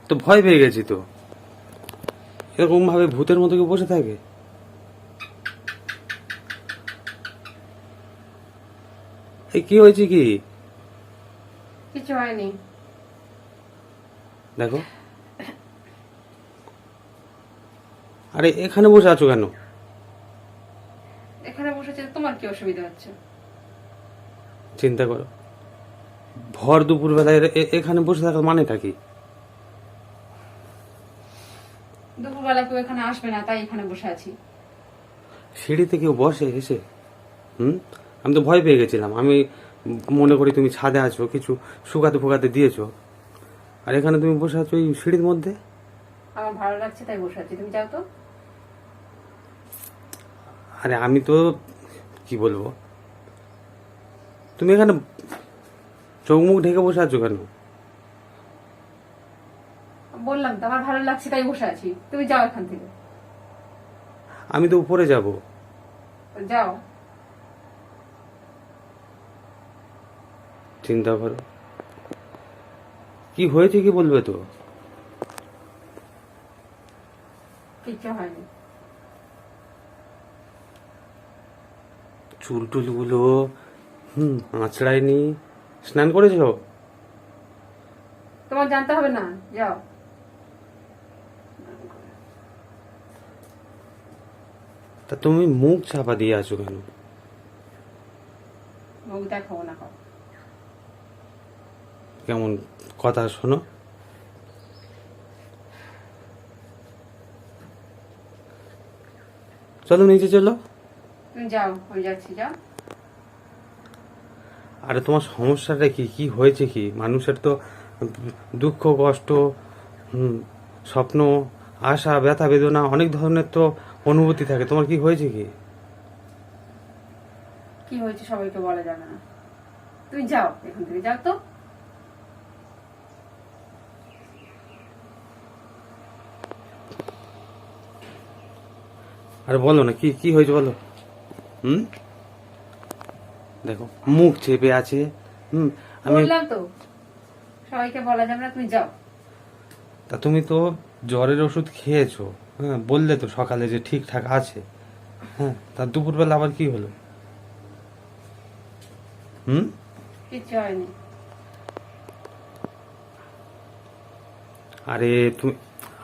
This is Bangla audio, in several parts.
তো ভয় পেয়ে গেছি তো। এরকম ভাবে ভূতের মতো কি বসে থাকে? এই কি হয়েছে কি? কিছু হয়নি। দেখো, আরে এখানে বসে আছো কেন? এখানে বসেছে, তোমার কি অসুবিধা হচ্ছে? চিন্তা করো, ভর দুপুর বেলায় এখানে বসে থাকার মানেটা কি? দুপুরবেলা কেউ এখানে আসবে না, তাই এখানে বসে আছি। সিঁড়িতে কেউ বসে এসে? আমি তো ভয় পেয়ে গেছিলাম। আমি মনে করি তুমি ছাদে আছো, কিছু শুকাতে ফুকাতে দিয়েছো, আর এখানে তুমি বসে আছো এই সিঁড়ির মধ্যে। আমার ভালো লাগছে তাই বসে আছি, তুমি যাও তো। আরে আমি তো কি বলবো, তুমি এখানে চোখ মুখ ঢেকে বসে আছো কেন? বললাম তো আমার ভালো লাগছে তাই বসে আছি, তুমি যাও এখান থেকে। আমি তো উপরে যাব। যাও। চিন্তা করো, কি হয়েছে কি বলবে তো? কিচ্ছু হয়নি। চুল টুল গুলো আঁচড়ায়নি? স্নান করেছো? তোমার জানতে হবে না, যাও। তা তুমি মুখ চাপা দিয়ে আছো কেন? মুখ দেখাবো না হোক। কেমন কথা শোনো। চলো নিচে চলো। তুমি যাও, আমি যাচ্ছি, যাও। আরে তোমার সমস্যাটা কি, কি হয়েছে কি? মানুষের তো দুঃখ কষ্ট, স্বপ্ন, আশা, ব্যথা বেদনা, অনেক ধরনের তো অনুভূতি থাকে। তোমার কি হয়েছে কি? কি হয়েছে সবাইকে বলা যাবে না, তুমি যাও এখান থেকে, যাও তো। আরে বলো না, কি কি হয়েছে বলো। দেখো মুখ চেপে আছে। আমি বললাম তো সবাইকে বলা যাবে না, তুমি যাও। তা তুমি তো জ্বরের ওষুধ খেয়েছো, হ্যাঁ বললে তো সকালে যে ঠিকঠাক আছে। হ্যাঁ, তা দুপুরবেলা আবার কি হলো? কিচ্ছু হয়নি। আরে তুমি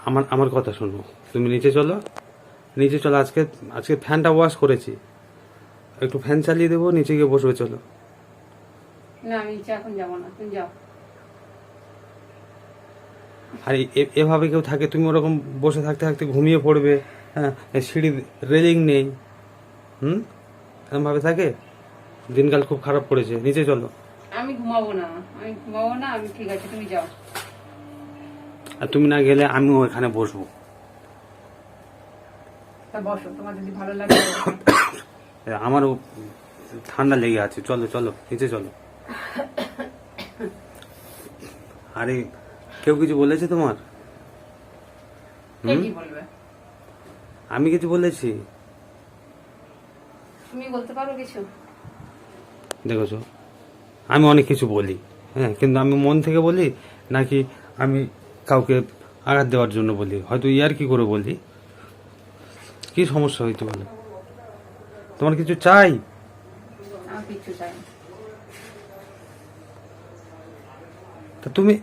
আমার আমার কথা শোনো, তুমি নিচে চলো, নিচে চলো। আজকে আজকে ফ্যানটা ওয়াশ করেছি, একটু ফ্যান চালিয়ে দেবো, নিচে গিয়ে বসবে চলো। না, আমি নিচে এখন যাবো না, তুমি যাও। আর এভাবে কেউ থাকে? তুমি ওরকম বসে থাকতে থাকতে ঘুমিয়ে পড়বে। হ্যাঁ, সিঁড়ির রেলিং নেই। এরকম ভাবে থাকে? দিনকাল খুব খারাপ পড়েছে, নিচে চলো। আমি ঘুমাবো না, আমি ঘুমাবো না, আমি ঠিক আছে, তুমি যাও। আর তুমি না গেলে আমিও এখানে বসবো। তা বসো, তোমার যদি ভালো লাগে। আমারও ঠান্ডা লেগে আছে, চলো চলো নিচে চলো। আরে কেউ কিছু বলেছে তোমার? কি বলবে? আমি কিছু বলেছি? তুমি বলতে পারো কিছু? দেখেছো, আমি অনেক কিছু বলি, হ্যাঁ, কিন্তু আমি মন থেকে বলি নাকি আমি কাউকে আঘাত দেওয়ার জন্য বলি? হয়তো ইয়ার কি করে বলি। কি সমস্যা হইতে বলো? তোমার কিছু চাই? আমার কিচ্ছু চাই না। তা তুমি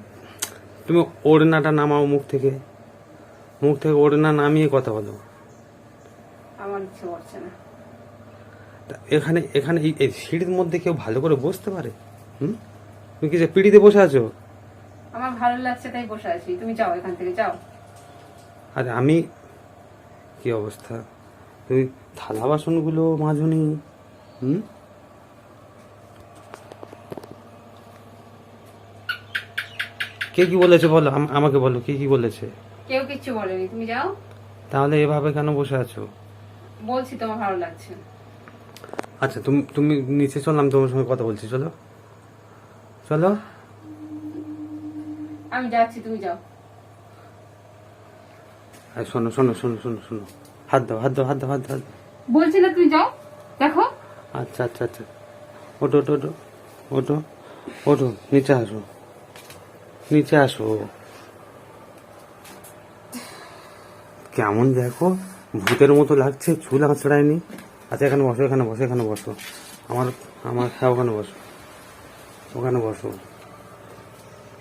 তুমি ওড়নাটা নামাও মুখ থেকে, মুখ থেকে ওড়না নামিয়ে কথা বলো। আমার ইচ্ছে করছে না। তা এখানে এখানে এই সিঁড়ির মধ্যে কেউ ভালো করে বসতে পারে? তুমি কি যে পিড়িতে বসে আছো? আমার ভালো লাগছে তাই বসে আছি, তুমি যাও এখান থেকে, যাও। আর আমি কি অবস্থা, তুমি থালা বাসনগুলো মাজনি? কে কি বলেছে বলো, আমাকে বলো, কি কি বলেছে? কেউ কিচ্ছু বলেনি, তুমি যাও। তাহলে এভাবে কেন বসে আছো? বলছি তোমার ভালো লাগছে। আচ্ছা তুমি তুমি নিচে চলো, আমি তোমার সঙ্গে কথা বলছি, চলো চলো। আমি যাচ্ছি, তুমি যাও। আর শোনো শোনো শোনো শোনো শোনো, হাত দাও হাত দাও হাত দাও হাত দাও। বলছি না, তুমি যাও, দেখো। আচ্ছা আচ্ছা আচ্ছা, ওটো ওটো ওটো ওটো ওটো, নিচে আসো, নিচে আসো। কেমন দেখো, ভূতের মতো লাগছে, চুল আঁচড়ায়নি। আচ্ছা এখানে বসো, এখানে বসো, এখানে বসো। আমার আমার হ্যাঁ, ওখানে বসো, ওখানে বসো।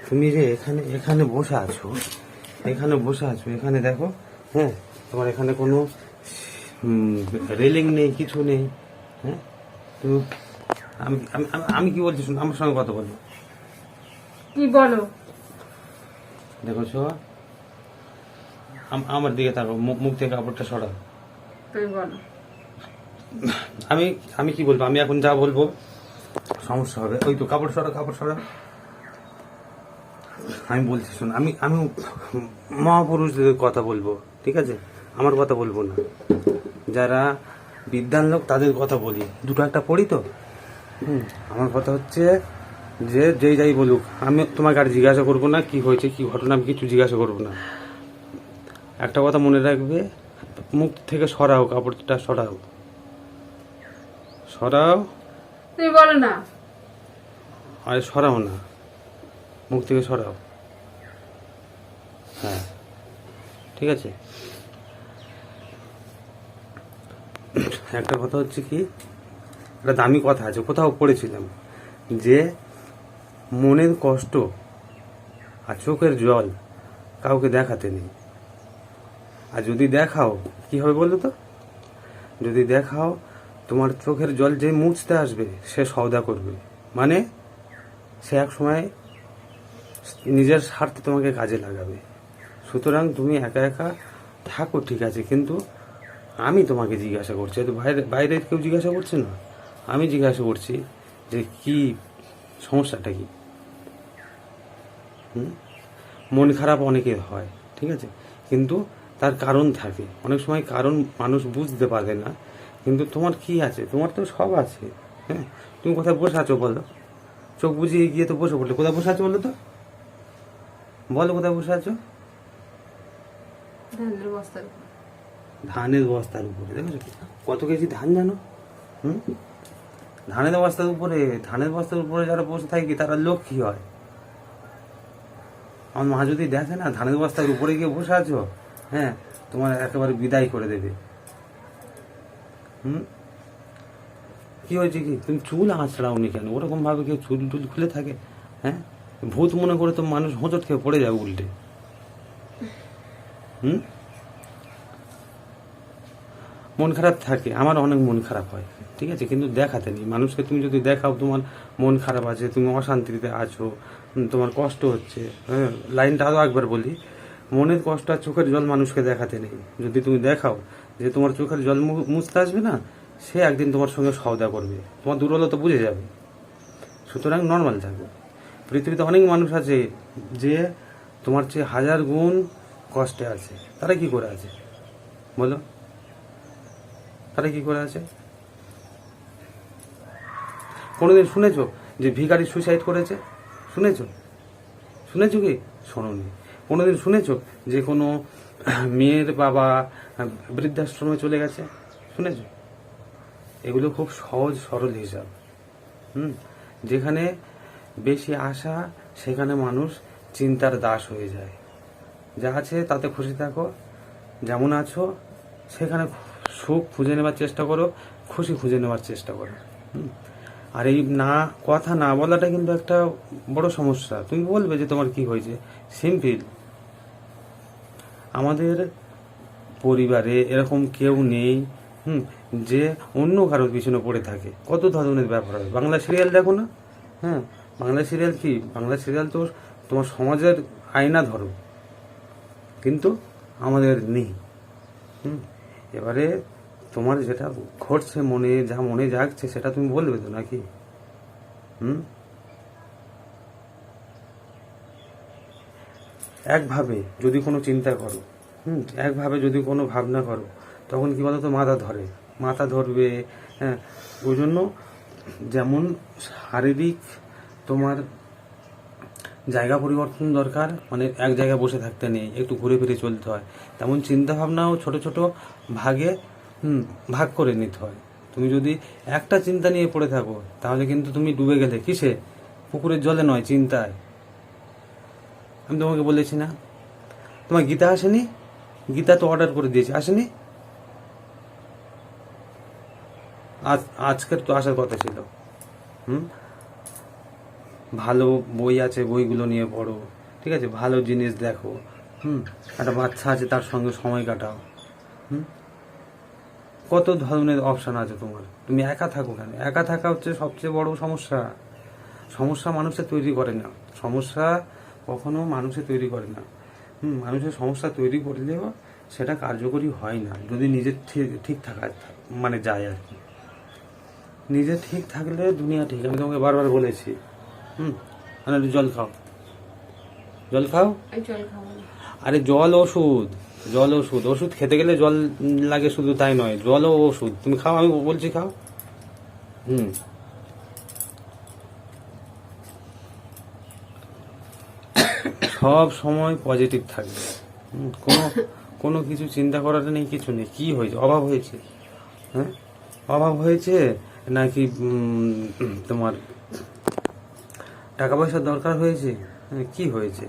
তুমি যে এখানে এখানে বসে আছো, এখানে বসে আছো, এখানে দেখো, হ্যাঁ, তোমার এখানে কোনো রেলিং নেই, কিছু নেই। হ্যাঁ, তুমি আমি আমি আমি- আমি কি বলছি শুনো, আমার সঙ্গে কথা বলো। কি বলো? দেখো আমার দিকে তাকাও, মুখ থেকে কাপড়টা সরাও। তুমি বলো। আমি আমি কি বলবো, আমি এখন যা বলবো সমস্যা হবে। ওই তো কাপড় সরাও, কাপড় সরাও। আমি বলছি শোন, আমি আমি মহাপুরুষদের কথা বলবো, ঠিক আছে? আমার কথা বলবো না। যারা বিদ্যান লোক তাদের কথা বলি, দুটো একটা পড়ি তো। আমার কথা হচ্ছে যে যেই যাই বলুক, আমি তোমাকে আর জিজ্ঞাসা করবো না কি হয়েছে, কি ঘটনা, আমি কিছু জিজ্ঞাসা করবো না। একটা কথা মনে রাখবে, মুখ থেকে সরাও, কাপড়টা সরাও, সরাও। তুমি বলো না। আরে সরাও না, মুখ থেকে সরাও। হ্যাঁ, ঠিক আছে। একটা কথা হচ্ছে কি, একটা দামি কথা আছে, কোথাও পড়েছিলাম যে মনের কষ্ট আর চোখের জল কাউকে দেখাতে নেই। আর যদি দেখাও কি হবে বলো তো? যদি দেখাও, তোমার চোখের জল যে মুছতে আসবে সে সওদা করবে, মানে সে এক সময় নিজের স্বার্থে তোমাকে কাজে লাগাবে। সুতরাং তুমি একা একা থাকো, ঠিক আছে, কিন্তু আমি তোমাকে জিজ্ঞাসা করছি, তো বাইরের কেউ জিজ্ঞাসা করছে না, আমি জিজ্ঞাসা করছি যে কি সমস্যাটা কি। মন খারাপ অনেকের হয়, ঠিক আছে, কিন্তু তার কারণ থাকে। অনেক সময় কারণ মানুষ বুঝতে পারে না, কিন্তু তোমার কি আছে, তোমার তো সব আছে। হ্যাঁ, তুমি কোথায় বসে আছো বলো? চোখ বুঝিয়ে গিয়ে তো বসে পড়লে, কোথায় বসে আছো বলো তো? বলো কোথায় বসে আছো? ধানের বস্তার উপর। ধানের বস্তার উপরে, দেখো কত কেজি ধান জানো? ধানের বস্তার উপরে, ধানের বস্তার উপরে যারা বসে থাকে তারা লক্ষ্মী হয়। আমার মা যদি দেখে না ধানের বস্তার উপরে গিয়ে বসে আছো, হ্যাঁ, তোমার একেবারে বিদায় করে দেবে। কি হয়েছে কি, তুমি চুল আঁচড়াওনি কেন? ওরকম ভাবে কেউ চুল টুল খুলে থাকে? হ্যাঁ, ভূত মনে করে তো মানুষ হোঁচট খেয়ে পড়ে যায় উল্টে। মন খারাপ থাকে, আমার অনেক মন খারাপ হয়, ঠিক আছে, কিন্তু দেখাতে নেই মানুষকে। তুমি যদি দেখাও তোমার মন খারাপ আছে, তুমি অশান্তিতে আছো, তোমার কষ্ট হচ্ছে, হ্যাঁ, লাইনটা আরও একবার বলি, মনের কষ্ট আর চোখের জল মানুষকে দেখাতে নেই। যদি তুমি দেখাও যে তোমার চোখের জল মুছতে আসবে না, সে একদিন তোমার সঙ্গে সওদা করবে, তোমার দুর্বলতা বুঝে যাবে। সুতরাং নর্মাল থাকবে। পৃথিবীতে অনেক মানুষ আছে যে তোমার চেয়ে 1000 গুণ কষ্টে আছে। তারা কি করে আছে বলো? তারা কি করে আছে? কোনোদিন শুনেছো যে ভিখারি সুইসাইড করেছে? শুনেছো? শুনেছো কি? শোনোনি। কোনোদিন শুনেছো যে কোনো মেয়ের বাবা বৃদ্ধাশ্রমে চলে গেছে? শুনেছো? এগুলো খুব সহজ সরল হিসাব। যেখানে বেশি আশা সেখানে মানুষ চিন্তার দাস হয়ে যায়। যা আছে তাতে খুশি থাকো, যেমন আছো সেখানে সুখ খুঁজে নেওয়ার চেষ্টা করো, খুশি খুঁজে নেওয়ার চেষ্টা করো। আর এই না কথা না বলাটা কিন্তু একটা বড় সমস্যা। তুমি বলবে যে তোমার কি হয়েছে, সিম্পল। আমাদের পরিবারে এরকম কেউ নেই যে অন্য কারোর পিছনে পড়ে থাকে। কত ধরনের ব্যাপার হয়। বাংলা সিরিয়াল দেখো না? হ্যাঁ, বাংলা সিরিয়াল কি, বাংলা সিরিয়াল তো তোমার সমাজের আয়না ধরো, কিন্তু আমাদের নেই। এবারে তোমার যেটা ঘটছে মনে, যা মনে জাগছে সেটা তুমি বলবে তো নাকি? একভাবে যদি কোনো চিন্তা করো, একভাবে যদি কোনো ভাবনা করো, তখন কি বলতো মাথা ধরবে। হ্যাঁ, ওই জন্য যেমন শারীরিক তোমার জায়গা পরিবর্তন দরকার, মানে এক জায়গায় বসে থাকতে নেই, একটু ঘুরে ফিরে চলতে হয়। তেমন চিন্তা ভাবনাও ছোট ছোট ভাগে ভাগ করে নিতে হয়। তুমি যদি একটা চিন্তা নিয়ে পড়ে থাকো তাহলে কিন্তু তুমি ডুবে গেলে কিসে? পুকুরের জলে নয়, চিন্তায়। আমি তোমাকে বলেছি না, তোমার গীতা আসেনি? গীতা তো অর্ডার করে দিয়েছে, আসেনি? আজকের তো আসার কথা ছিল। ভালো বই আছে, বইগুলো নিয়ে পড়ো, ঠিক আছে, ভালো জিনিস দেখো। একটা বাচ্চা আছে, তার সঙ্গে সময় কাটাও। কত ধরনের অপশন আছে তোমার, তুমি একা থাকো কেন? একা থাকা হচ্ছে সবচেয়ে বড় সমস্যা। সমস্যা মানুষে তৈরি করে না, সমস্যা কখনো মানুষে তৈরি করে না। মানুষের সমস্যা তৈরি করলেও সেটা কার্যকরী হয় না যদি নিজের ঠিক থাকা মানে যায় আর কি। নিজে ঠিক থাকলে দুনিয়া ঠিক। আমি তোমাকে বারবার বলেছি। মানে জল খাও, জল খাও। জল খাবো না। আরে জল ওষুধ, জল ওষুধ। ওষুধ খেতে গেলে জল লাগে, শুধু তাই নয়, জলও ওষুধ। তুমি খাও, আমি বলছি খাও। সব সময় পজিটিভ থাকবে। কোনো কোনো কিছু চিন্তা করার নেই, কিছু নেই। কি হয়েছে? অভাব হয়েছে? হ্যাঁ, অভাব হয়েছে নাকি তোমার টাকা পয়সার দরকার হয়েছে? কি হয়েছে?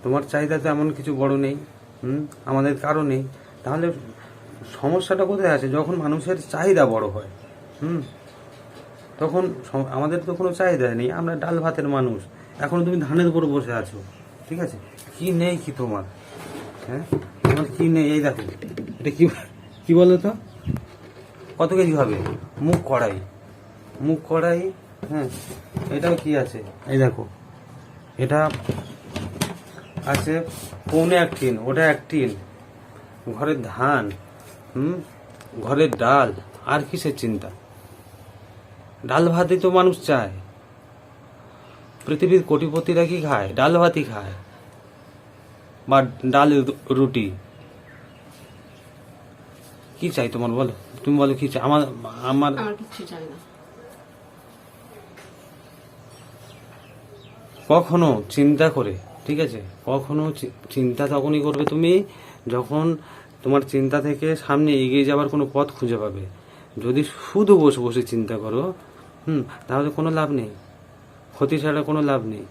তোমার চাহিদা তো এমন কিছু বড় নেই, আমাদের কারো নেই। তাহলে সমস্যাটা কোথায় আছে? যখন মানুষের চাহিদা বড় হয়, তখন আমাদের তো কোনো চাহিদা নেই, আমরা ডাল ভাতের মানুষ। এখন তুমি ধানের উপর বসে আছো, ঠিক আছে, কি নেই কি তোমার? হ্যাঁ, তোমার কি নেই? এই দেখো, এটা কি বলো তো, কত কেজি হবে? মুখ কড়াই, মুখ কড়াই। হ্যাঁ, এটাও কি আছে? এই দেখো, এটা আছে 1.25 টিন, ওটা 1 টিন। ঘরের ধান, ঘরের ডাল, আর কিসের চিন্তা? ডাল ভাতই তো মানুষ চায়। পৃথিবীর কোটিপতিরা কি খায়? ডাল ভাতই খায়, বা ডাল রুটি। কি চাই তোমার বলো? তুমি বলো কি চাই? আমার কিছু চাই না। কখনো চিন্তা করে, ঠিক আছে, কখনো চিন্তা তখনই করবে তুমি যখন তোমার চিন্তা থেকে সামনে এগিয়ে যাওয়ার কোনো পথ খুঁজে পাবে। যদি শুধু বসে বসে চিন্তা করো, তাহলে কোনো লাভ নেই, ক্ষতি ছাড়া কোনো লাভ নেই।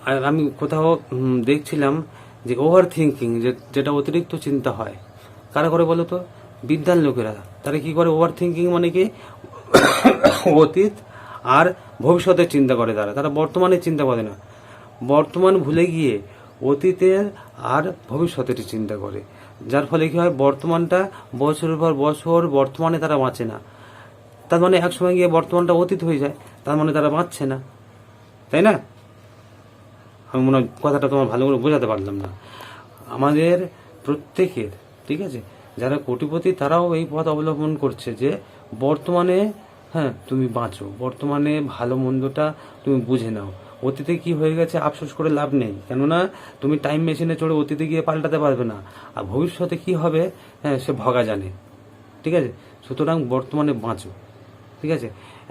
আর আমি কোথাও দেখছিলাম যে ওভার থিঙ্কিং, যেটা অতিরিক্ত চিন্তা হয়, কারা করে বলো তো? বিদ্যান লোকেরা। তারা কি করে? ওভার থিঙ্কিং মানে কি, অতীত আর ভবিষ্যতের চিন্তা করে। তারা বর্তমানে চিন্তা করে না, বর্তমান ভুলে গিয়ে অতীতের আর ভবিষ্যতের চিন্তা করে। যার ফলে কি হয়, বর্তমানটা বছরের পর বছর বর্তমানে তারা বাঁচে না। তার মানে একসময় গিয়ে বর্তমানটা অতীত হয়ে যায়, তার মানে তারা বাঁচছে না, তাই না? আমি মনে হয় কথাটা তোমার ভালো করে বোঝাতে পারলাম না। আমাদের প্রত্যেকের, ঠিক আছে, যারা কোটিপতি তারাও এই পথ অবলম্বন করছে যে বর্তমানে, হ্যাঁ, তুমি বাঁচো, বর্তমানে ভালো মন্দটা তুমি বুঝে নাও। অতীতে কি হয়ে গেছে আফসোস করে লাভ নেই, কেননা তুমি টাইম মেশিনে চড়ে অতীতে গিয়ে পাল্টাতে পারবে না। আর ভবিষ্যতে কি হবে, হ্যাঁ, সে ভগা জানে, ঠিক আছে। সুতরাং বর্তমানে বাঁচো, ঠিক আছে।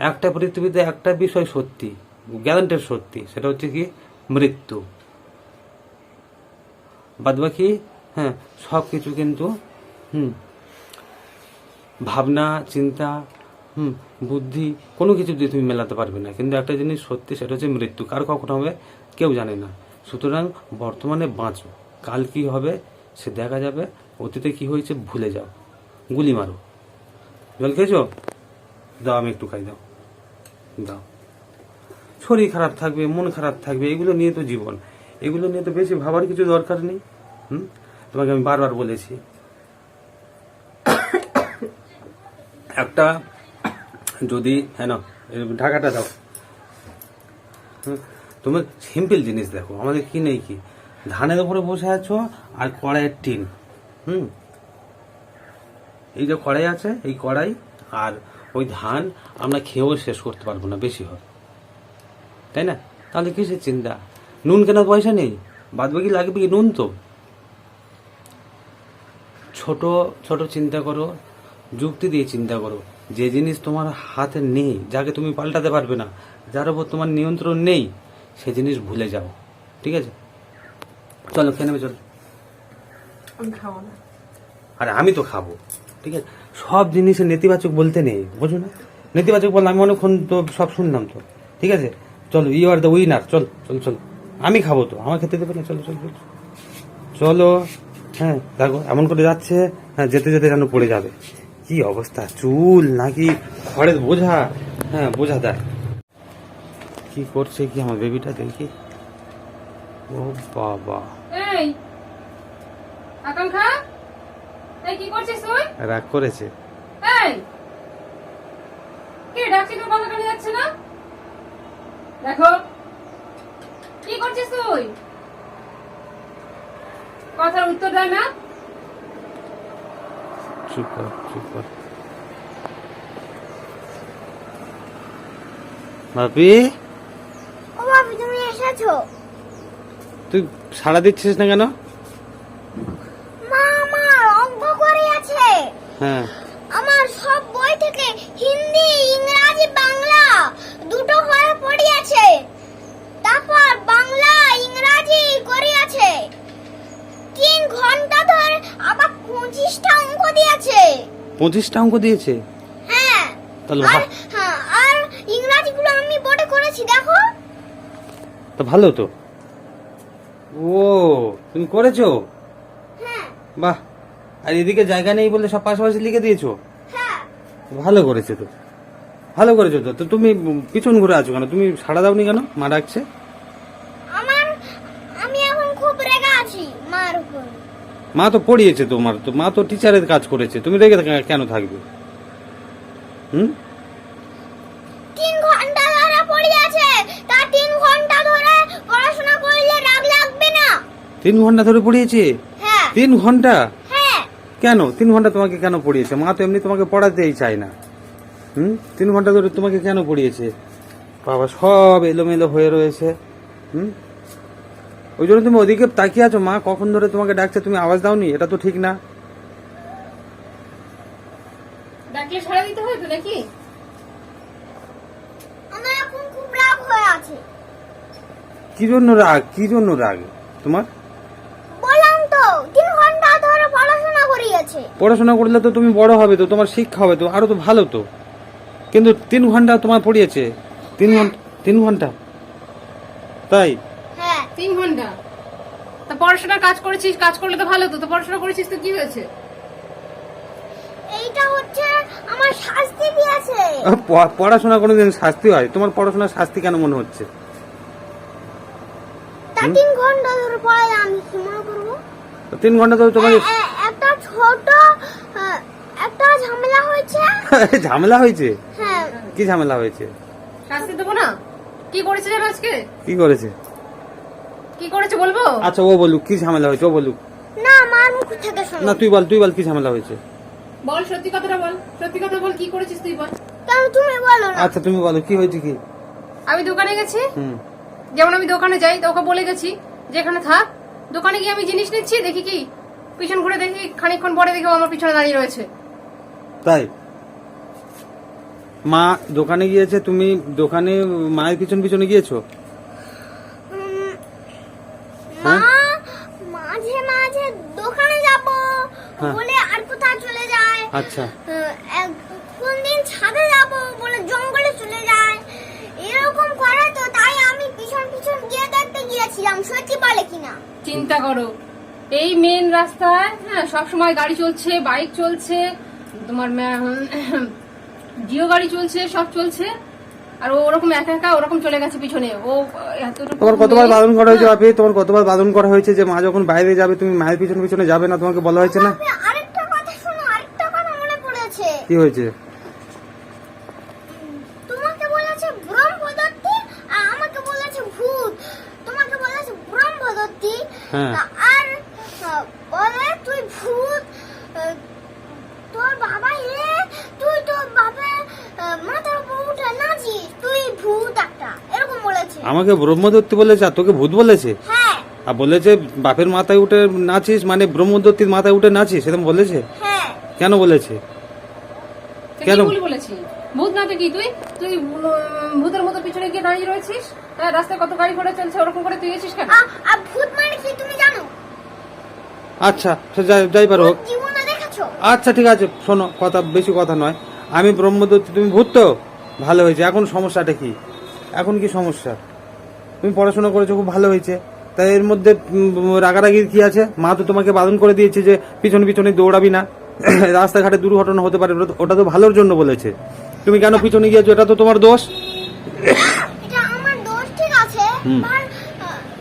একটা পৃথিবীতে একটা বিষয় সত্যি, গ্যারান্টেড সত্যি, সেটা হচ্ছে কি, মৃত্যু। বাদবাকি, হ্যাঁ, সব কিছু কিন্তু ভাবনা, চিন্তা, বুদ্ধি, কোনো কিছু দিয়ে তুমি মেলাতে পারবে না। কিন্তু একটা জিনিস সত্যি, সেটা হচ্ছে মৃত্যু। কার কখন হবে কেউ জানে না। সুতরাং বর্তমানে বাঁচো, কাল কি হবে সে দেখা যাবে। অতীতে কি হয়েছে ভুলে যাও, গুলি মারো। জল খেয়েছো? দাও, আমি একটু খাই, দাও দাও। শরীর খারাপ থাকবে, মন খারাপ থাকবে, এগুলো নিয়ে তো জীবন, এগুলো নিয়ে তো বেশি ভাবার কিছু দরকার নেই। তোমাকে আমি বারবার বলেছি, একটা যদি, হ্যাঁ না, ঢাকাটা দাও। তোমার সিম্পল জিনিস দেখো, আমাদের কি নেই কি, ধানের উপরে বসে আছো আর কড়াইয়ের টিন। এই যে কড়াই আছে, এই কড়াই আর ওই ধান আমরা খেয়েও শেষ করতে পারবো না, বেশি হয়, তাই না? তাহলে কিসের চিন্তা? নুন কেনার পয়সা নেই, বাদ বাকি লাগবে কি নুন তো। ছোট ছোট চিন্তা করো, যুক্তি দিয়ে চিন্তা করো। যে জিনিস তোমার হাতে নেই, যাকে তুমি পাল্টাতে পারবে না, যার উপর তোমার নিয়ন্ত্রণ নেই, সে জিনিস ভুলে যাও, ঠিক আছে? চলো খেয়ে নেবে, চলো। আমি খাবো না। আরে আমি তো খাবো, ঠিক আছে। সব জিনিসে নেতিবাচক বলতে নেই, বোঝো না? নেতিবাচক বললাম, আমি অনেকক্ষণ তো সব শুনলাম তো, ঠিক আছে। চলো, ইউ আর দ্য উইনার, চল চল চল। আমি খাবো তো, আমার খেতে দেবে না? চলো চলো চলো চলো। হ্যাঁ দেখো এমন করে যাচ্ছে, হ্যাঁ যেতে যেতে যেন পড়ে যাবে। কি অবস্থা, চুল নাকি খড়ের বোঝা? হ্যাঁ বোঝা দেয়। কি করছে কি আমার বেবিটা দেখি। ও বাবা, এই আকাঙ্ক্ষা, এই কি করছিস তুই? রাগ করেছে। এই কে ডাকছি, তোর কথা কানে যাচ্ছে না? দেখো কি করছিস তুই? কথার উত্তর দেয় না। চুপ কর চুপ কর। বাপি, ও বাবু, তুমি এসেছো? তুই সাড়া দিচ্ছিস না কেন? মা আমার অঙ্ক করে আছে। হ্যাঁ আমার সব বই থেকে হিন্দি, ইংরাজি, বাংলা দুটো করে পড়ে আছে। তারপর বাংলা, ইংরাজি করে আছে। 3 ঘন্টা ধরে আবার 25টা অঙ্ক দিয়েছে। 25টা অঙ্ক দিয়েছে? হ্যাঁ, তাহলে আর হ্যাঁ, আর ইংরাজিগুলো আমি বোর্ডে করেছি, দেখো। তো ভালো তো। ও তুমি করেছো? হ্যাঁ বাহ। আর এদিকে জায়গা নেই বলে সব পাশাপাশি লিখে দিয়েছো? হ্যাঁ। ভালো করেছো তো, ভালো করেছো তো। তো তুমি পিছন ঘুরে আছো কেন? তুমি সাড়া দাওনি কেন? মা ডাকছে। আমি এখন খুব রেগে আছি মার উপর। মা তো পড়িয়েছে তোমার, তো মা তো টিচারের কাজ করেছে, তুমি রেগে কেন থাকবে? হুম 3 ঘন্টা ধরে পড়ে আছে, তা 3 ঘন্টা ধরে পড়াশোনা করলে রাগ লাগবে না? 3 ঘন্টা ধরে পড়িয়েছে? হ্যাঁ 3 ঘন্টা? হ্যাঁ। কেন 3 ঘন্টা তোমাকে কেন পড়িয়েছে? মা তো এমনি তোমাকে পড়াতেই চায় না। 3 ঘন্টা ধরে তোমাকে কেন পড়িয়েছে? বাবা সব এলোমেলো হয়ে রয়েছে। ওই জন্য তুমি ওদিকে তাকিয়ে আছো, মা কখন ধরে তোমাকে ডাকছে, তুমি আওয়াজ দাওনি? এটা তো ঠিক না। ডাকলে সাড়া দিতে হয় তো নাকি? আমার এখন খুব রাগ হয়ে আছে। কি জন্য রাগ? কি জন্য রাগ তোমার? বললাম তো 3 ঘন্টা ধরে পড়াশোনা করিয়েছে। পড়াশোনা করলে তো তুমি বড় হবে, তো তোমার শিক্ষা হবে তো আরো তো ভালো তো। কিন্তু 3 ঘন্টা তোমার পড়িয়েছে? 3 ঘন্টা? তাই? হ্যাঁ 3 ঘন্টা? তা পড়াশোনার কাজ করেছিস, কাজ করলে তো ভালো তো। তো পড়াশোনা করেছিস তো কি হয়েছে? এইটা হচ্ছে আমার শাস্তি দিয়েছে। পড়াশোনা কোনোদিন শাস্তি হয়? তোমার পড়াশোনার শাস্তি কেন মনে হচ্ছে? তা 3 ঘন্টা ধরে পড়াই, আমি কি মনে করবো? 3 ঘন্টা ধরে তোমাকে একটা ছোট একটা ঝামেলা হয়েছে। ঝামেলা হয়েছে? হ্যাঁ কি ঝামেলা হয়েছে? শাস্তি দেবো না? কি করেছে জানো আজকে? কি করেছে? কি করেছে বলবো? আচ্ছা ও বলুক কি ঝামেলা হয়েছে, ও বলুক। না, মার মুখ থেকে শোনো। না তুই বল কি ঝামেলা হয়েছে। বল, সত্যি কথাটা বল, সত্যি কথা বল, কি করেছিস তুই বল। কেন তুমি বলো না? আচ্ছা তুমি বলো কি হয়েছে কি। আমি দোকানে গেছি, হুম যেমন আমি দোকানে যাই তো ওকে বলে গেছি যেখানে থাক। দোকানে গিয়ে আমি জিনিস নিচ্ছি, দেখি কি পিছন ঘুরে দেখি খানিকক্ষণ পরে দেখি ও আমার পিছনে দাঁড়িয়ে রয়েছে। তাই? মা দোকানে গিয়েছে, তুমি দোকানে মায়ের পিছনে গিয়েছো? মা হ্যাঁ? মাঝে মাঝে দোকানে যাব হ্যাঁ। বলে আর কোথাও চলে যায়। আচ্ছা কোন দিন ছাদে যাব বলে জঙ্গলে চলে যায়। এরকম করে তো, তাই আমি পিছন পিছন গিয়ে দেখতে গিয়েছিলাম সত্যি বলে কিনা। চিন্তা করো, এই মেন রাস্তায় হ্যাঁ সবসময় গাড়ি চলছে, বাইক চলছে, তোমার জিও গাড়ি চলছে, সব চলছে, আর ও ওরকম একা একা ওরকম চলে গেছে পিছনে। ও এতটুকু তোমার কতবার মেয়ে- বারণ করা হয়েছে বাপি? তোমার কতবার বারণ করা হয়েছে যে মা যখন বাইরে যাবে তুমি মায়ের পিছনে যাবে না? তোমাকে বলা হয়েছে না? আরেকটা কথা শোনো, আরেকটা কথা মনে পড়েছে। কি হয়েছে? তোমাকে বলেছে ব্রহ্মদত্তি আর আমাকে বলেছে ভূত। তোমাকে বলেছে ব্রহ্মদত্তি হ্যাঁ। আর বলে তুই ভূত। তোর বাবা তুই তোর বাবার মাথার উপর উঠে নাচিস, তুই ভূত একটা, এরকম বলেছে। আমাকে ব্রহ্মদত্তি বলেছে আর তোকে ভূত বলেছে? হ্যাঁ আর বলেছে বাপের মাথায় উঠে নাচিস মানে ব্রহ্মদত্তির মাথায় উঠে নাচিস, সেরকম বলেছে? হ্যাঁ। কেন বলেছে? তো কেন? কি ভুল বলেছি? ভূত না তো কি, তুই তুই ভূতের মতো পিছনে গিয়ে দাঁড়িয়ে রয়েছিস। হ্যাঁ, রাস্তায় কত গাড়ি ঘোড়া চলছে, ওরকম করে তুই এসিস কেন? আর ভূত মানে কি তুমি জানো? আচ্ছা সে যাই পারো হোক। জীবনে দেখেছো? আচ্ছা ঠিক আছে, শোনো বেশি কথা নয়। আমি ব্রহ্মদত্তি, তুমি ভূত তো? ভালো হয়েছে। এখন সমস্যাটা কি? এখন কি সমস্যা? তুমি পড়াশোনা করেছো, খুব ভালো হয়েছে। তাই এর মধ্যে রাগারাগির কি আছে? মা তো তোমাকে বারণ করে দিয়েছে যে পিছনে পিছনে দৌড়াবি না, রাস্তাঘাটে দুর্ঘটনা হতে পারে, ওটা তো ভালোর জন্য বলেছে। তুমি কেন পিছনে গিয়েছো? এটা তো তোমার দোষ। এটা আমার দোষ, ঠিক আছে। হুম। আর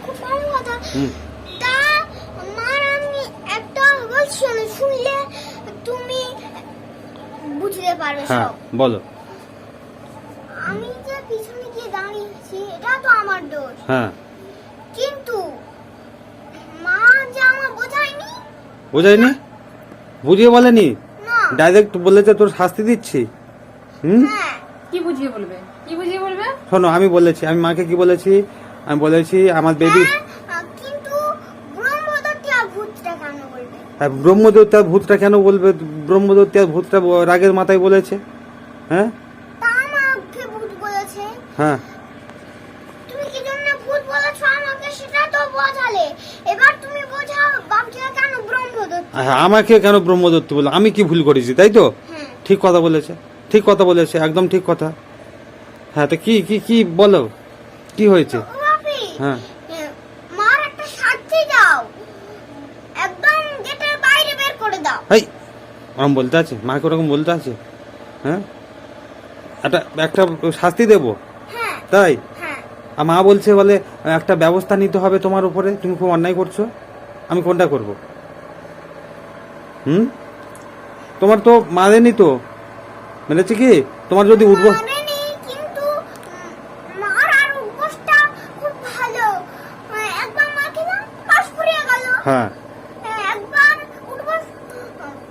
খুব ভালো কথা। হুম। তা মার আমি একটা বলছি, শুনলে তুমি বুঝতে পারবে হ্যাঁ সব। বলো। আমি যে পিছনে গিয়ে দাঁড়িয়েছি এটা তো আমার দোষ, হ্যাঁ, কিন্তু মা যে আমার বোঝায়নি। বোঝায়নি? বুঝিয়ে বলেনি? না। ডাইরেক্ট বলেছে তোর শাস্তি দিচ্ছি। হুম। হ্যাঁ, কি বুঝিয়ে বলবে? কি বুঝিয়ে বলবে? শোনো, আমি বলেছি, আমি মাকে কি বলেছি, আমি বলেছি আমার বেবি কিন্তু ব্রহ্মদত্তি আর ভূতটা কেন বলবে? ব্রহ্মদত্তার ভূতটা কেন বলবে? ব্রহ্মদত্তার ভূতটা রাগের মাথায় বলেছে। হ্যাঁ তা আমাকে ভূত বলেছে। হ্যাঁ, তুমি কি জন্য ভূত বলেছো আমাকে সেটা তো বোঝালে, এবার তুমি বোঝাও বাপকে কেন ব্রহ্মদত্ত? আমাকে কেন ব্রহ্মদত্ত বলে? আমি কি ভুল করেছি? তাই তো? হ্যাঁ। ঠিক কথা বলেছে, ঠিক কথা বলেছে, একদম ঠিক কথা। হ্যাঁ, তো কি কি কি বলো, কি হয়েছে? ও বাপি, হ্যাঁ। মার একটা শাস্তি দাও, একদম গেটের বাইরে বের করে দাও। এই ওরকম বলতে আছে? মাকে ওরকম বলতে আছে? হ্যাঁ, একটা একটা শাস্তি দেবো? হ্যাঁ। তাই? হ্যাঁ। আর মা বলছে বলে একটা ব্যবস্থা নিতে হবে তোমার উপরে, তুমি খুব অন্যায় করছো। আমি কোনটা করব? হুম, তোমার তো মানেনি তো, মেনেছে কি? তোমার যদি উঠবো মানেনি, কিন্তু মার আর উপোসটা খুব ভালো। একবার মাকে না পাশ ফুরিয়ে গেল। হ্যাঁ, একবার উপোস,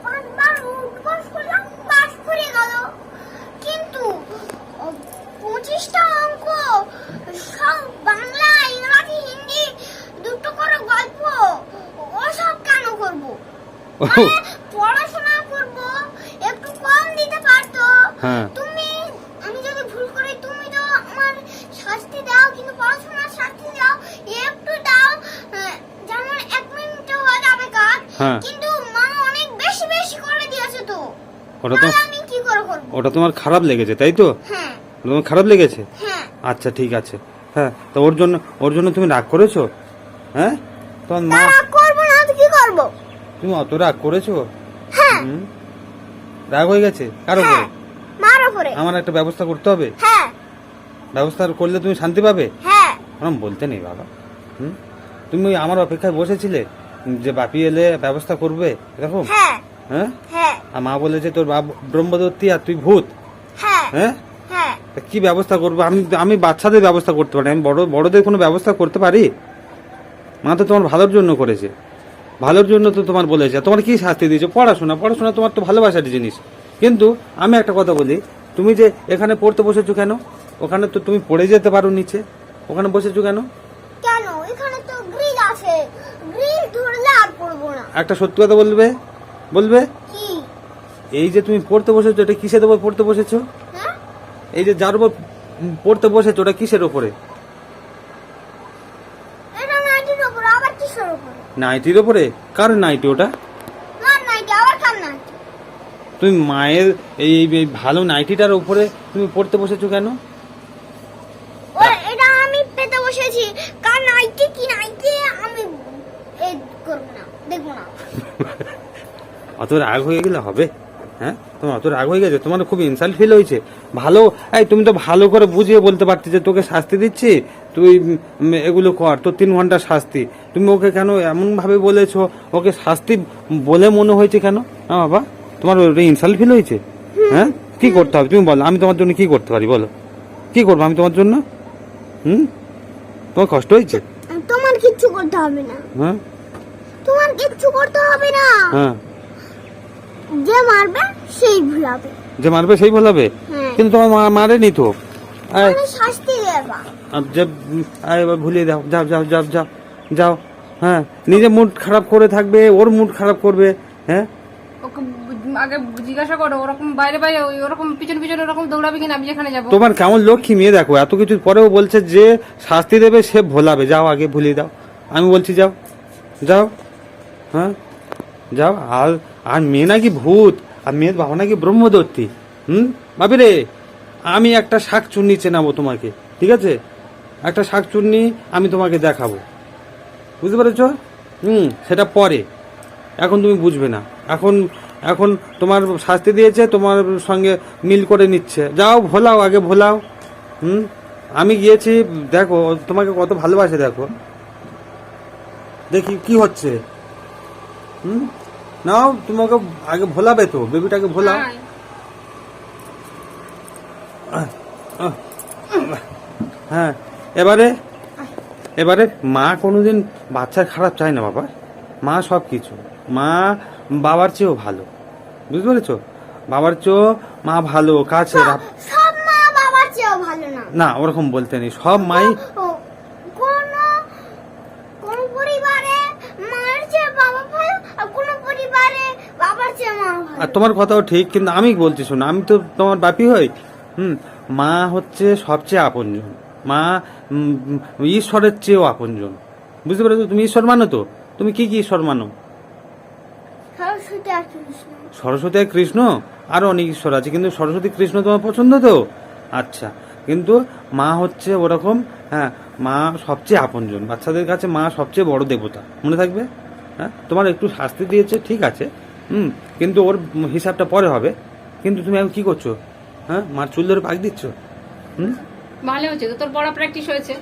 পাঁচবার উপোস করলাম, পাশ ফুরিয়ে গেল। কিন্তু 25টা অঙ্ক, সব বাংলা, ইংরাজি, হিন্দি, দুটো করে গল্প, ওসব কেন করব? মানে পড়াশোনা করব, একটু কম দিতে পারতো। হ্যাঁ। তুমি, আমি যদি ভুল করি তুমি তো আমার শাস্তি দাও, কিন্তু পড়াশোনার শাস্তি দাও, একটু দাও। যেমন 1 মিনিটে হয়ে যাবে কাজ, হ্যাঁ। কিন্তু মা অনেক বেশি বেশি করে দিয়েছে তো। ওটা তো তাহলে আমি কি করে করব? ওটা তোমার খারাপ লেগেছে, তাই তো? হ্যাঁ। তোমার খারাপ লেগেছে? হ্যাঁ। আচ্ছা ঠিক আছে। হ্যাঁ, তো ওর জন্য তুমি রাগ করেছো? হ্যাঁ, তোমার মা, তারা করব না তো কি করব? তুমি অত রাগ করেছো? হ্যাঁ। হুম, রাগ হয়ে গেছে কার উপরে? হ্যাঁ, মার উপরে। আমার একটা ব্যবস্থা করতে হবে। হ্যাঁ। ব্যবস্থা করলে তুমি শান্তি পাবে। হ্যাঁ। ওরম বলতে নেই বাবা। হুম, তুমি ওই আমার অপেক্ষায় বসেছিলে যে বাপি এলে ব্যবস্থা করবে এরকম? হ্যাঁ। হ্যাঁ, হ্যাঁ। আর মা বলেছে তোর বাপ ব্রহ্মদত্তি আর তুই ভূত। হ্যাঁ। হ্যাঁ, হ্যাঁ। তা কি ব্যবস্থা করবো? আমি বাচ্চাদের ব্যবস্থা করতে পারি, আমি বড়দের কোনো ব্যবস্থা করতে পারি? মা তো তোমার ভালোর জন্য করেছে, ভালোর জন্য তো তোমার বলেছে। তোমার কি শাস্তি দিয়েছে? পড়াশোনা, পড়াশোনা তোমার তো ভালোবাসার জিনিস। কিন্তু আমি একটা কথা বলি, তুমি যে এখানে পড়তে বসেছো কেন? ওখানে তো তুমি পড়ে যেতে পারো নিচে, ওখানে বসেছো কেন? কেন? এখানে তো গ্রিল আছে, গ্রিল ধরলে আর পড়বো না। একটা সত্যি কথা বলবে, বলবে কি? এই যে তুমি পড়তে বসেছো, এটা কিসের উপর পড়তে বসেছো? হ্যাঁ? এই যে যার উপর পড়তে বসেছো, ওটা কিসের উপরে? এটা নাইটির উপর, আবার কিসের উপর? নাইটির উপরে? কার নাইটি ওটা? মার নাইটি, আবার কার নাইটি? তুমি মায়ের এই ভালো নাইটিটার উপরে তুমি পড়তে বসেছো কেন? এটা আমি পেতে বসেছি, কার নাইটি কি নাইটি আমি এই করবো না, দেখবো না। অত রাগ হয়ে গেলে হবে? হ্যাঁ, তোমার অত রাগ হয়ে গেছে? তোমার খুব ইনসাল্ট ফিল হয়েছে? ভালো, এই তুমি তো ভালো করে বুঝিয়ে বলতে পারতে যে তোকে শাস্তি দিচ্ছি, তুই এগুলো কর, তোর 3 ঘন্টা শাস্তি। তুমি ওকে কেন এমন ভাবে বলেছো? ওকে শাস্তি বলে মনে হয়েছে কেন? হ্যাঁ বাবা, তোমার ইনসাল্ট ফিল হয়েছে? হ্যাঁ, কি করতে হবে তুমি বলো, আমি তোমার জন্য কি করতে পারি বলো? কি করবো আমি তোমার জন্য? হুম, তোমার কষ্ট হয়েছে? তোমার কিচ্ছু করতে হবে না। হ্যাঁ। তোমার কিচ্ছু করতে হবে না। হ্যাঁ, যে মারবে সেই ভুলাবে। যে মারবে সেই বলাবে? হ্যাঁ। কিন্তু তোমার মারেনি তো। আয়, তুমি শাস্তি দেবা। এবার ভুলিয়ে দাও, যাও যাও যাও যাও যাও। হ্যাঁ, নিজে মুড খারাপ করে থাকবে, ওর মুড খারাপ করবে। হ্যাঁ, ওকে আগে জিজ্ঞাসা করো, ওরকম বাইরে বাইরে ওরকম পিছন পিছনে ওরকম দৌড়াবে কিনা আমি যেখানে যাবো। তোমার কেমন লক্ষ্মী মেয়ে দেখো, এত কিছুর পরেও বলছে যে শাস্তি দেবে সে ভোলাবে। যাও আগে ভুলিয়ে দাও, আমি বলছি যাও যাও। হ্যাঁ, যাও। আর মেয়ে নাকি ভূত, আর মেয়ের বাবা নাকি ব্রহ্মদত্তি। ভাবি রে, আমি একটা শাক চুন নিচে নামো তোমাকে, ঠিক আছে? একটা শাকচুন্নি আমি তোমাকে দেখাবো, বুঝতে পেরেছ? সেটা পরে, এখন তুমি বুঝবে না। এখন এখন তোমার শাস্তি দিয়েছে, তোমার সঙ্গে মিল করে নিচ্ছে। যাও ভোলাও, আগে ভোলাও। আমি গিয়েছি, দেখো তোমাকে কত ভালোবাসে, দেখো দেখি কি হচ্ছে। নাও, তোমাকে আগে ভোলাবে তো, বেবিটাকে ভোলাও। হ্যাঁ, এবারে এবারে মা কোনোদিন বাচ্চার খারাপ চায় না বাবা। মা সব কিছু, মা বাবার চেয়েও ভালো, বুঝতে পেরেছো? বাবার চেয়েও মা ভালো, কাছে। সব মা বাবার চেয়েও ভালো না। না, ওরকম বলতে নেই, সব মাই। কোন পরিবারে মার চেয়ে বাবা ভালো, আর কোন পরিবারে বাবার চেয়ে মা ভালো। আর তোমার কথাও ঠিক, কিন্তু আমি বলছি শোনো, আমি তো তোমার বাপি হই। মা হচ্ছে সবচেয়ে আপনজন। মা ঈশ্বরের চেয়েও আপনজন, বুঝতে পেরেছো? তুমি ঈশ্বর মানো তো? তুমি কি কি ঈশ্বর মানো? সরস্বতী আর কৃষ্ণ। সরস্বতী আর কৃষ্ণ, আরো অনেক ঈশ্বর আছে, কিন্তু সরস্বতী কৃষ্ণ তোমার পছন্দ তো? আচ্ছা, কিন্তু মা হচ্ছে ওরকম। হ্যাঁ, মা সবচেয়ে আপনজন, বাচ্চাদের কাছে মা সবচেয়ে বড় দেবতা, মনে থাকবে। হ্যাঁ, তোমার একটু শাস্তি দিয়েছে, ঠিক আছে, কিন্তু ওর হিসাবটা পরে হবে। কিন্তু তুমি এখন কি করছো? হ্যাঁ, মার চুল ধরে পাক দিচ্ছ। ভালো হয়েছে তো, তোর পড়া প্র্যাকটিস হয়েছে।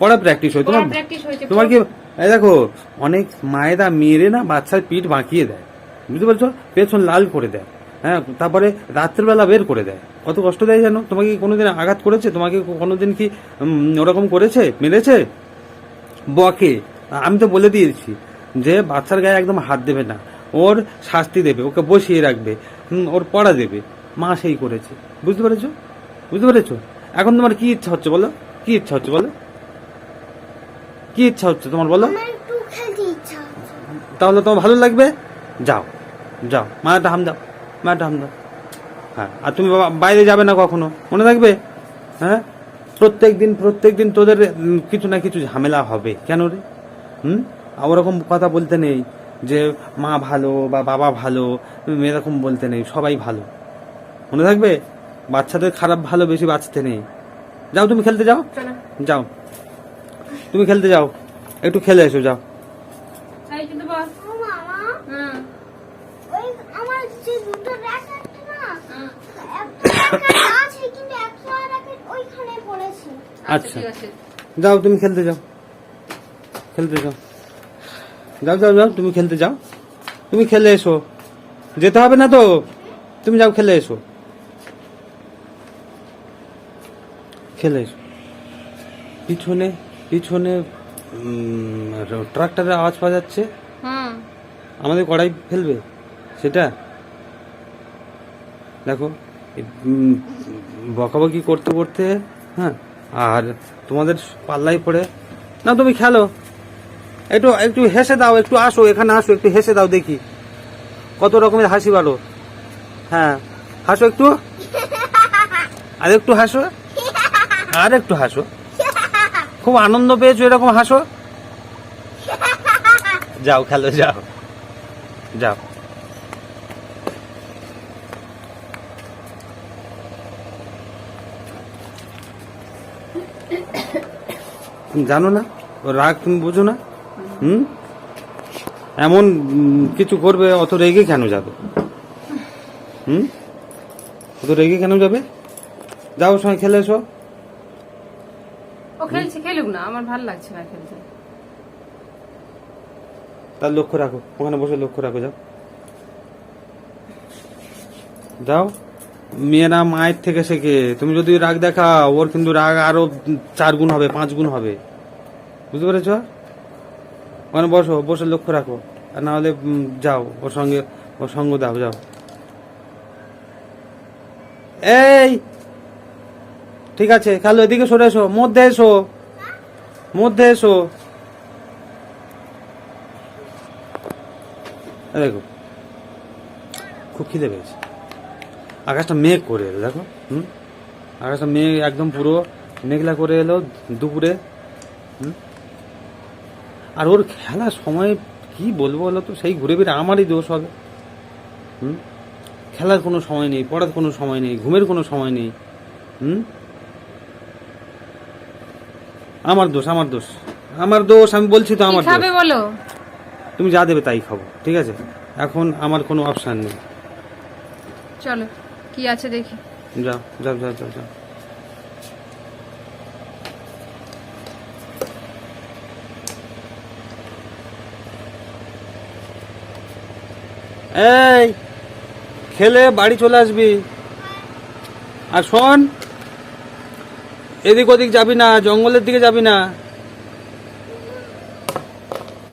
পড়া প্র্যাকটিস হয় তোমার? প্র্যাকটিস হয়েছে তোমার কি, এই দেখো, অনেক মায়েরা মেয়েরে না বাচ্চার পিঠ বাঁকিয়ে দেয়, বুঝতে পারছো? পেছন লাল করে দেয়, হ্যাঁ, তারপরে রাত্রেবেলা বের করে দেয়। কত কষ্ট দেয় জানো? তোমাকে কি কোনোদিন আঘাত করেছে? তোমাকে কোনোদিন কি ওরকম করেছে, মেরেছে? বকে। আমি তো বলে দিয়েছি যে বাচ্চার গায়ে একদম হাত দেবে না, ওর শাস্তি দেবে, ওকে বসিয়ে রাখবে, ওর পড়া দেবে। মা সেই করেছে, বুঝতে পেরেছো? বুঝতে পেরেছো? এখন তোমার কি ইচ্ছা হচ্ছে বলো? কি ইচ্ছা হচ্ছে বলো? কি ইচ্ছা হচ্ছে তোমার বলো? আমার একটু খেলতে ইচ্ছা হচ্ছে। তাহলে তোমার ভালো লাগবে, যাও যাও, মায়েরটা হাম দাও, মায়েরটা হাম দাও। হ্যাঁ, আর তুমি বাইরে যাবে না কখনো, মনে থাকবে। হ্যাঁ, প্রত্যেক দিন তোদের কিছু না কিছু ঝামেলা হবে। কেন রে? ওরকম কথা বলতে নেই যে মা ভালো বা বাবা ভালো, এরকম বলতে নেই। সবাই ভালো, মনে থাকবে। বাচ্চাদের খারাপ ভালো বেশি বাঁচতে নেই। যাও, তুমি খেলতে যাও, যাও, তুমি খেলতে যাও, একটু খেলে এসো, যাও। ও মামা, ওই আমার যে দুটো র‍্যাকেট না, একটা র‍্যাকেট আছে কিন্তু একটা র‍্যাকেট ওইখানে পড়েছে। আচ্ছা, যাও, তুমি খেলতে যাও, খেলতে যাও, যাও যাও যাও, তুমি খেলতে যাও, তুমি খেলে এসো। যেতে হবে না তো, তুমি যাও, খেলে এসো, খেলে এসো। পিছনে পিছনে ট্রাক্টরের আওয়াজ পাওয়া যাচ্ছে। আমাদের কড়াই ফেলবে সেটা দেখো। বকাবকি করতে করতে, হ্যাঁ, আর তোমাদের পাল্লাই পড়ে না। তুমি খেলো, একটু একটু হেসে দাও, একটু আসো, এখানে আসো, একটু হেসে দাও, দেখি কত রকমের হাসি পারো। হ্যাঁ, হাসো একটু, আর একটু হাসো, আর একটু হাসো। খুব আনন্দ পেয়েছো, এরকম হাসো। যাও, খেলো, যাও যাও। জানো না ও রাগ, তুমি বোঝো না? এমন কিছু করবে, অত রেগে কেন যাবে? অত রেগে কেন যাবে? যাও, সঙ্গে খেলে এসো। ও খেলছে, খেলুক না, আমার ভালো লাগছে না খেলতে। তার লক্ষ্য রাখো, ওখানে বসে লক্ষ্য রাখো, যাও যাও। মেয়েরা মায়ের থেকে শেখে। তুমি যদি রাগ দেখাও, ওর কিন্তু রাগ আরো 4 গুণ হবে, 5 গুণ হবে, বুঝতে পেরেছ? ওখানে বসো, বসে লক্ষ্য রাখো, আর না হলে যাও, ওর সঙ্গ দাও, যাও। এই ঠিক আছে, খেলো, এদিকে সরে এসো, মধ্যে এসো, মধ্যে এসো। দেখো, খুব খিদে পেয়েছে। আকাশটা মেঘ করে এলো, দেখো। আকাশটা মেঘ একদম পুরো মেঘলা করে এলো দুপুরে। আর ওর খেলার সময় কি বলবো বলো তো, সেই ঘুরে ফিরে আমারই দোষ হবে। খেলার কোনো সময় নেই, পড়ার কোনো সময় নেই, ঘুমের কোনো সময় নেই। আমার দোষ আমার দোষ আমার দোষ, আমি বলছি তো কি আমার খাবে দোষ। বলো? তুমি যা দেবে তাই খাবো, ঠিক আছে? এখন আমার কোনো অপশান নেই। চলো কি আছে দেখি। যাও যাও যাও যাও যাও। এই খেলে বাড়ি চলে আসবি। আর শোন, এদিক ওদিক যাবি না, জঙ্গলের দিকে যাবি না।